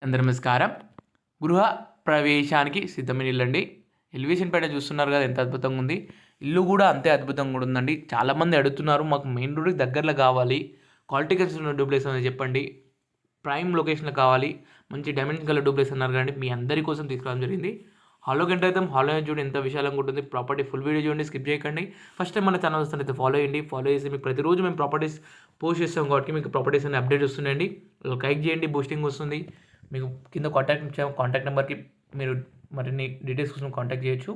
అందరి నమస్కారం. గృహ ప్రవేశానికి సిద్ధమైన ఇల్లండి. ఎలివేషన్ పైన చూస్తున్నారు కదా ఎంత అద్భుతంగా ఉంది. ఇల్లు కూడా అంతే అద్భుతంగా కూడా ఉందండి. చాలామంది అడుగుతున్నారు మాకు మెయిన్ రోడ్‌కి దగ్గరలో కావాలి. క్వాలిటీ కన్స్ట్రక్షన్ ఉన్న డూప్లెక్స్ అని చెప్పండి. ప్రైమ్ లొకేషన్‌లో కావాలి. మంచి డైమెన్షన్ గల డూప్లెక్స్ అన్నారు కదండీ. మీ అందరి కోసం తీసుకురావడం జరిగింది. హాల్లోకి ఎంటర్ అవుతాం. హాల్‌లో చూడండి ఎంత విశాలంగా ఉంటుంది. ప్రాపర్టీ ఫుల్ వీడియో చూడండి. స్కిప్ చేయకండి. ఫస్ట్ టైం మన ఛానల్ వస్తున్నట్లయితే ఫాలో చేయండి. ఫాలో చేసి మీకు ప్రతిరోజు మేము ప్రాపర్టీస్ పోస్ట్ చేస్తాం కాబట్టి మీకు ప్రాపర్టీస్ అన్ని అప్డేట్ వస్తున్నాయండి. లైక్ చేయండి. బూస్టింగ్ వస్తుంది. మీకు కింద కాంటాక్ట్ నెంబర్కి మీరు మరిన్ని డీటెయిల్స్ కోసం కాంటాక్ట్ చేయొచ్చు.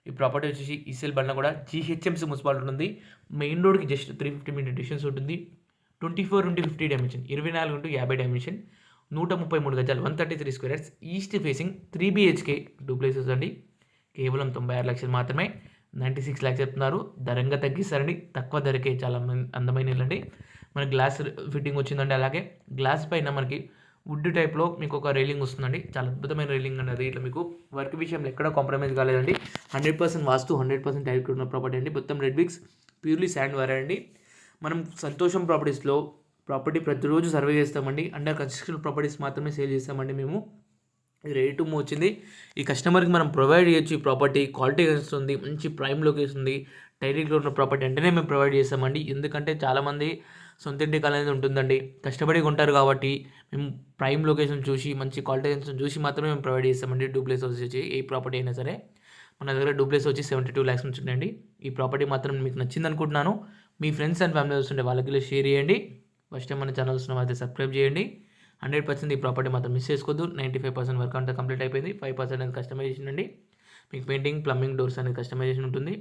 ఈ ప్రాపర్టీ వచ్చేసి ఈసీఎల్ బండ్ల కూడా జీహెచ్ఎంసీ మున్సిపాలిటీ ఉంటుంది. మెయిన్ రోడ్కి జస్ట్ 350 మీటర్ డిస్టెన్స్ ఉంటుంది. 24x50 డైమెన్షన్, 24x50 డైమెన్షన్, 133 గజాలు, 133 square yards, east facing 3 BHK డూప్లెక్సెస్ అండి. కేవలం 96 లక్షలు మాత్రమే. 96 lakhs చెప్తున్నారు. ధరంగా తగ్గిస్తారండి. తక్కువ ధరకే చాలా అందమైన ఇల్లు అండి. మనకి గ్లాస్ ఫిట్టింగ్ వచ్చిందండి. అలాగే గ్లాస్ పైన మనకి వుడ్ టైప్లో మీకు ఒక రైలింగ్ వస్తుందండి. చాలా అద్భుతమైన రైలింగ్ అనేది. ఇట్లా మీకు వర్క్ విషయంలో ఎక్కడ కాంప్రమైజ్ కాలేదండి. 100% వాస్తు, 100% టైప్ ఉన్న ప్రాపర్టీ అండి. మొత్తం రెడ్ బ్రిక్స్, ప్యూర్లీ శాండ్ వారే అండి. మనం సంతోషం ప్రాపర్టీస్లో ప్రాపర్టీ ప్రతిరోజు సర్వే చేస్తామండి. అండర్ కన్స్ట్రక్షన్ ప్రాపర్టీస్ మాత్రమే సేల్ చేస్తామండి మేము. రెడీ టు మూవ్ వచ్చింది. ఈ కస్టమర్కి మనం ప్రొవైడ్ చేయొచ్చు. ఈ ప్రాపర్టీ క్వాలిటీ ఉంది, మంచి ప్రైమ్ లొకేషన్ ఉంది. టైరీలో ఉన్న ప్రాపర్టీ అంటేనే మేము ప్రొవైడ్ చేస్తామండి. ఎందుకంటే చాలామంది సొంత ఇంటి కళ అనేది ఉంటుందండి. కష్టపడి కొంటారు కాబట్టి మేము ప్రైమ్ లొకేషన్ చూసి మంచి క్వాలిటీ చూసి మాత్రమే మేము ప్రొవైడ్ చేస్తామండి. డూప్లెక్స్ వచ్చి ఏ ప్రాపర్టీ అయినా సరే మన దగ్గర డూప్లెక్స్ వచ్చి 72 lakhs నుంచి ఉండండి. ఈ ప్రాపర్టీ మాత్రం మీకు నచ్చింది అనుకుంటున్నాను. మీ ఫ్రెండ్స్ అండ్ ఫ్యామిలీ వస్తుంటే వాళ్ళకి షేర్ చేయండి. ఫస్ట్ టైం మన ఛానల్ వస్తున్న అయితే సబ్స్క్రైబ్ చేయండి. 100% ఈ ప్రాపర్టీ మాత్రం మిస్ చేసుకోవద్దు. 95% వర్క్ అంతా కంప్లీట్ అయిపోయింది. 5% అనేది కస్టమైజేషన్ అండి. మీకు పెయింటింగ్, ప్లంబింగ్, డోర్స్ అనేది కస్టమైజేషన్ ఉంటుంది.